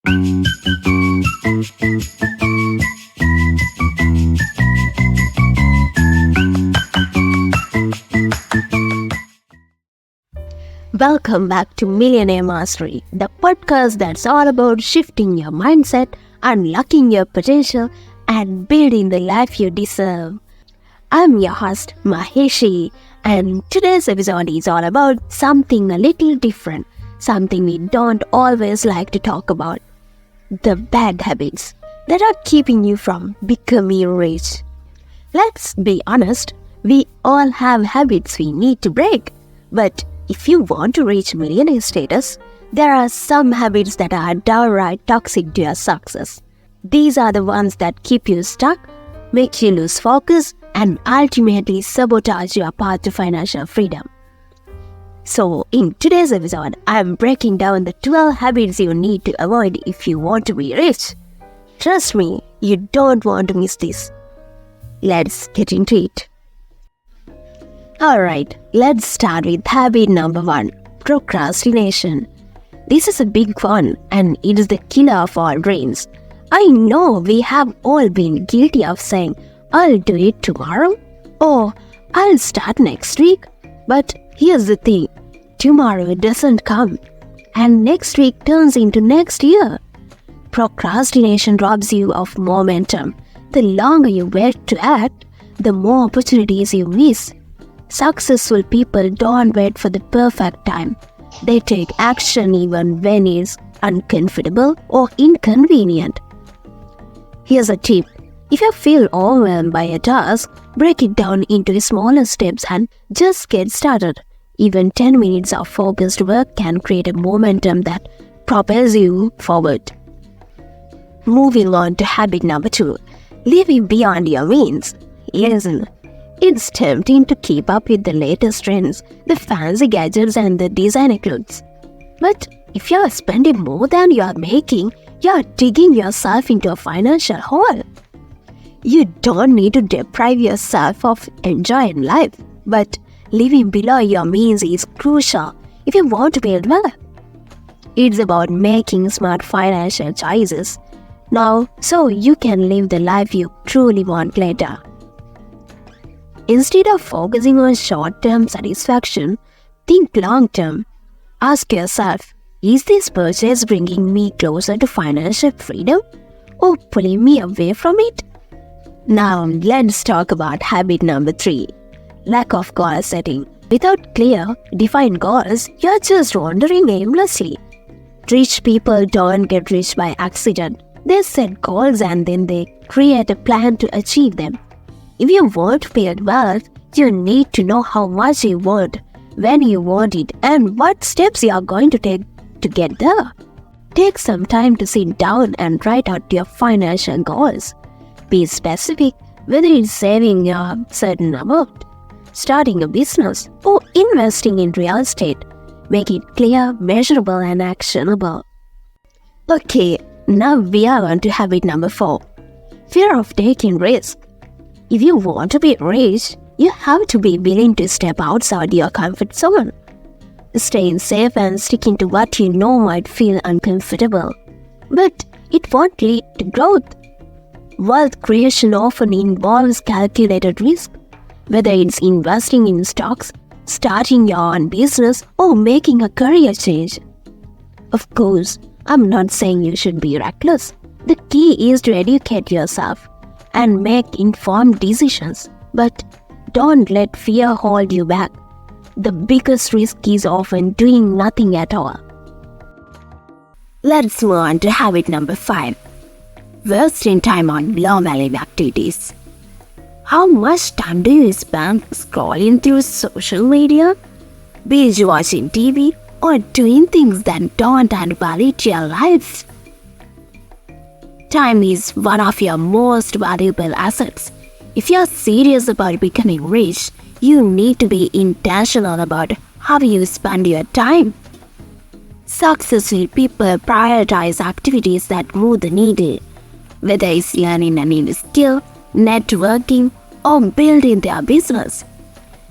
Welcome back to Millionaire Mastery, the podcast that's all about shifting your mindset, unlocking your potential, and building the life you deserve. I'm your host, Maheshi, and today's episode is all about something a little different, something we don't always like to talk about. The bad habits that are keeping you from becoming rich. Let's be honest, we all have habits we need to break, but if you want to reach millionaire status, there are some habits that are downright toxic to your success. These are the ones that keep you stuck, make you lose focus, and ultimately sabotage your path to financial freedom. So, in today's episode, I'm breaking down the 12 habits you need to avoid if you want to be rich. Trust me, you don't want to miss this. Let's get into it. Alright, let's start with habit number 1, procrastination. This is a big one and it is the killer of our dreams. I know we have all been guilty of saying, I'll do it tomorrow or I'll start next week. But here's the thing, tomorrow doesn't come and next week turns into next year. Procrastination robs you of momentum. The longer you wait to act, the more opportunities you miss. Successful people don't wait for the perfect time. They take action even when it's uncomfortable or inconvenient. Here's a tip. If you feel overwhelmed by a task, break it down into smaller steps and just get started. Even 10 minutes of focused work can create a momentum that propels you forward. Moving on to habit number 2, living beyond your means. Listen. It's tempting to keep up with the latest trends, the fancy gadgets and the designer clothes. But if you're spending more than you're making, you're digging yourself into a financial hole. You don't need to deprive yourself of enjoying life, but living below your means is crucial if you want to build wealth. It's about making smart financial choices now so you can live the life you truly want later. Instead of focusing on short-term satisfaction, think long-term. Ask yourself, is this purchase bringing me closer to financial freedom or pulling me away from it? Now, let's talk about habit number 3, lack of goal setting. Without clear, defined goals, you're just wandering aimlessly. Rich people don't get rich by accident. They set goals and then they create a plan to achieve them. If you want to build wealth, you need to know how much you want, when you want it, and what steps you are going to take to get there. Take some time to sit down and write out your financial goals. Be specific, whether it's saving a certain amount, starting a business, or investing in real estate. Make it clear, measurable, and actionable. Okay, now we are on to habit number 4, fear of taking risks. If you want to be rich, you have to be willing to step outside your comfort zone. Staying safe and sticking to what you know might feel uncomfortable, but it won't lead to growth. Wealth creation often involves calculated risk, whether it's investing in stocks, starting your own business, or making a career change. Of course, I'm not saying you should be reckless. The key is to educate yourself and make informed decisions, but don't let fear hold you back. The biggest risk is often doing nothing at all. Let's move on to habit number 5, wasting time on low-value activities. How much time do you spend scrolling through social media, binge watching TV, or doing things that don't add value to your life? Time is one of your most valuable assets. If you're serious about becoming rich, you need to be intentional about how you spend your time. Successful people prioritize activities that move the needle, whether it's learning a new skill, networking, or building their business.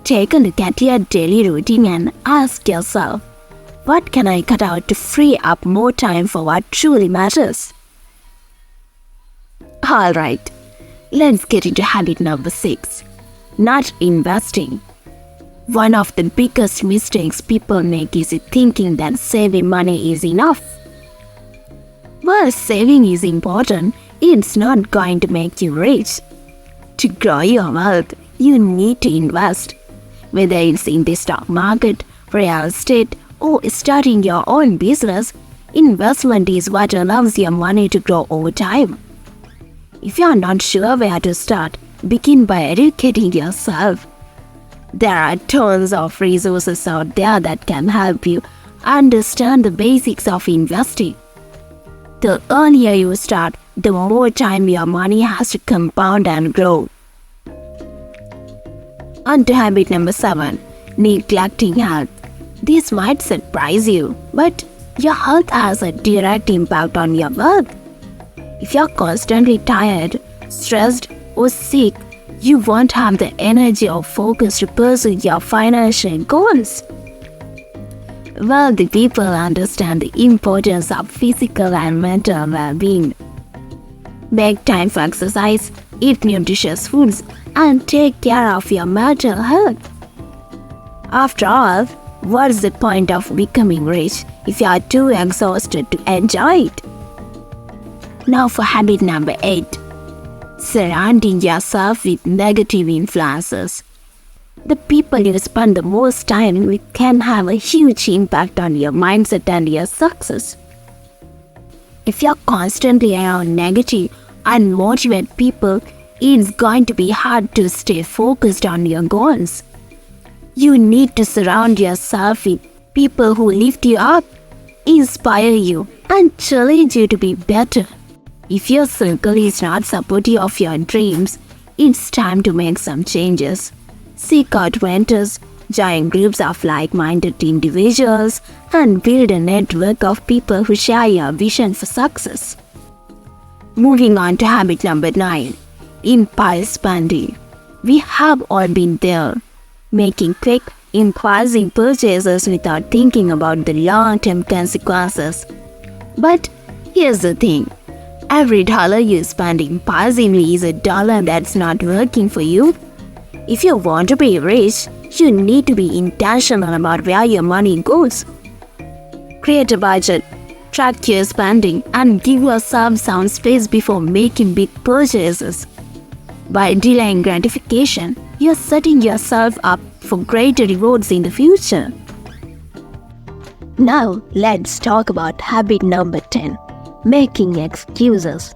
Take a look at your daily routine and ask yourself, What can I cut out to free up more time for what truly matters? Alright, let's get into habit number 6. Not investing. One of the biggest mistakes people make is thinking that saving money is enough. While saving is important, it's not going to make you rich. To grow your wealth, you need to invest. Whether it's in the stock market, real estate, or starting your own business, investment is what allows your money to grow over time. If you are not sure where to start, begin by educating yourself. There are tons of resources out there that can help you understand the basics of investing. The earlier you start, the more time your money has to compound and grow. On to habit number 7, neglecting health. This might surprise you, but your health has a direct impact on your wealth. If you're constantly tired, stressed, or sick, you won't have the energy or focus to pursue your financial goals. Wealthy people understand the importance of physical and mental well-being. Make time for exercise, eat nutritious foods, and take care of your mental health. After all, what's the point of becoming rich if you are too exhausted to enjoy it? Now for habit number 8. Surrounding yourself with negative influences. The people you spend the most time with can have a huge impact on your mindset and your success. If you're constantly around negative, unmotivated people, it's going to be hard to stay focused on your goals. You need to surround yourself with people who lift you up, inspire you, and challenge you to be better. If your circle is not supportive of your dreams, it's time to make some changes. Seek out mentors, join groups of like-minded individuals, and build a network of people who share your vision for success. Moving on to habit number 9, impulse spending. We have all been there, making quick, impulsive purchases without thinking about the long-term consequences. But here's the thing. Every dollar you spend impulsively is a dollar that's not working for you. If you want to be rich, you need to be intentional about where your money goes. Create a budget, track your spending, and give yourself some space before making big purchases. By delaying gratification, you're setting yourself up for greater rewards in the future. Now, let's talk about habit number 10. Making excuses.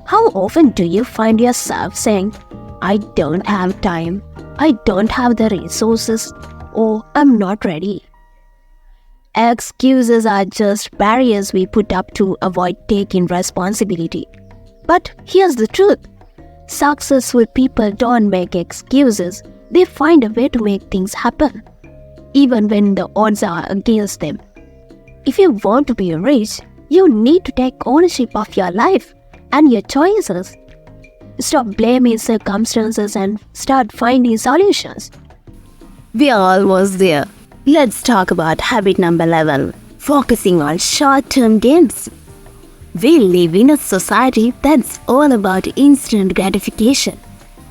How often do you find yourself saying, I don't have time, I don't have the resources, or I'm not ready? Excuses are just barriers we put up to avoid taking responsibility. But here's the truth. Successful people don't make excuses, they find a way to make things happen, even when the odds are against them. If you want to be rich, you need to take ownership of your life and your choices. Stop blaming circumstances and start finding solutions. We are almost there. Let's talk about habit number 11, focusing on short-term gains. We live in a society that's all about instant gratification.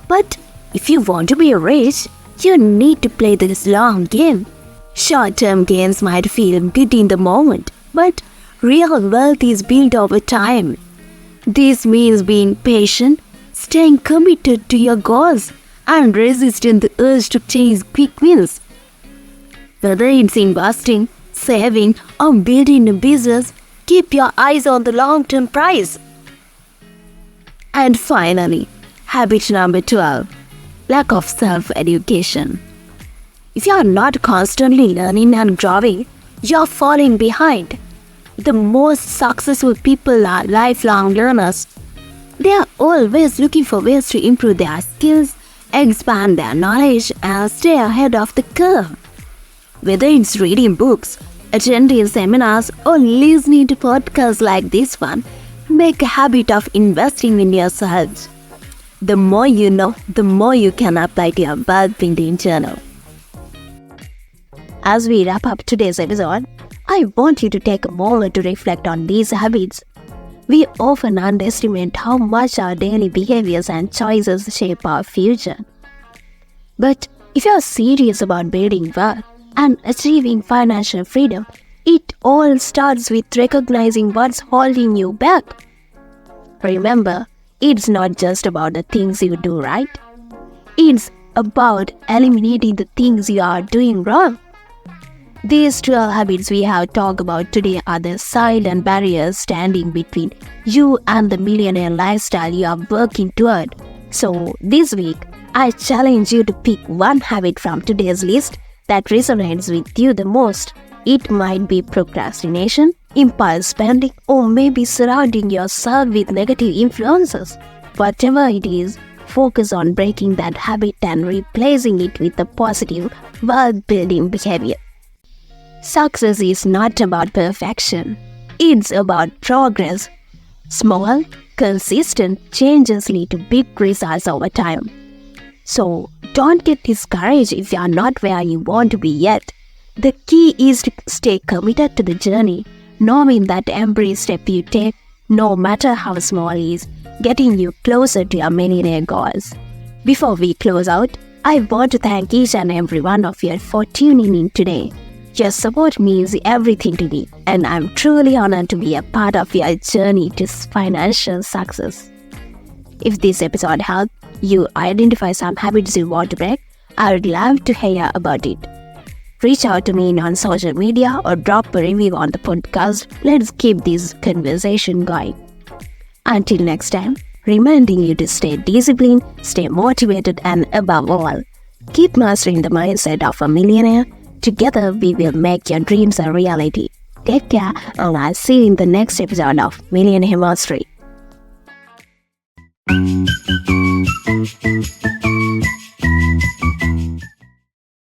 But if you want to be rich, you need to play this long game. Short-term gains might feel good in the moment, but real wealth is built over time. This means being patient, staying committed to your goals, and resisting the urge to chase quick wins. Whether it's investing, saving, or building a business, keep your eyes on the long-term prize. And finally, habit number 12, lack of self-education. If you are not constantly learning and growing, you're falling behind. The most successful people are lifelong learners. They are always looking for ways to improve their skills, expand their knowledge, and stay ahead of the curve. Whether it's reading books, attending seminars, or listening to podcasts like this one, make a habit of investing in yourself. The more you know, the more you can apply to your wealth building journal. As we wrap up today's episode, I want you to take a moment to reflect on these habits. We often underestimate how much our daily behaviors and choices shape our future. But if you're serious about building wealth and achieving financial freedom, it all starts with recognizing what's holding you back. Remember, it's not just about the things you do right. It's about eliminating the things you are doing wrong. These 12 habits we have talked about today are the silent barriers standing between you and the millionaire lifestyle you are working toward. So, this week, I challenge you to pick one habit from today's list that resonates with you the most. It might be procrastination, impulse spending, or maybe surrounding yourself with negative influences. Whatever it is, focus on breaking that habit and replacing it with a positive, wealth-building behavior. Success is not about perfection. It's about progress. Small, consistent changes lead to big results over time. So, don't get discouraged if you are not where you want to be yet. The key is to stay committed to the journey, knowing that every step you take, no matter how small, is getting you closer to your millionaire goals. Before we close out, I want to thank each and every one of you for tuning in today. Your support means everything to me, and I'm truly honored to be a part of your journey to financial success. If this episode helped you identify some habits you want to break, I would love to hear about it. Reach out to me on social media or drop a review on the podcast. Let's keep this conversation going. Until next time, reminding you to stay disciplined, stay motivated, and above all, keep mastering the mindset of a millionaire. Together, we will make your dreams a reality. Take care, and I'll see you in the next episode of Millionaire Mastery.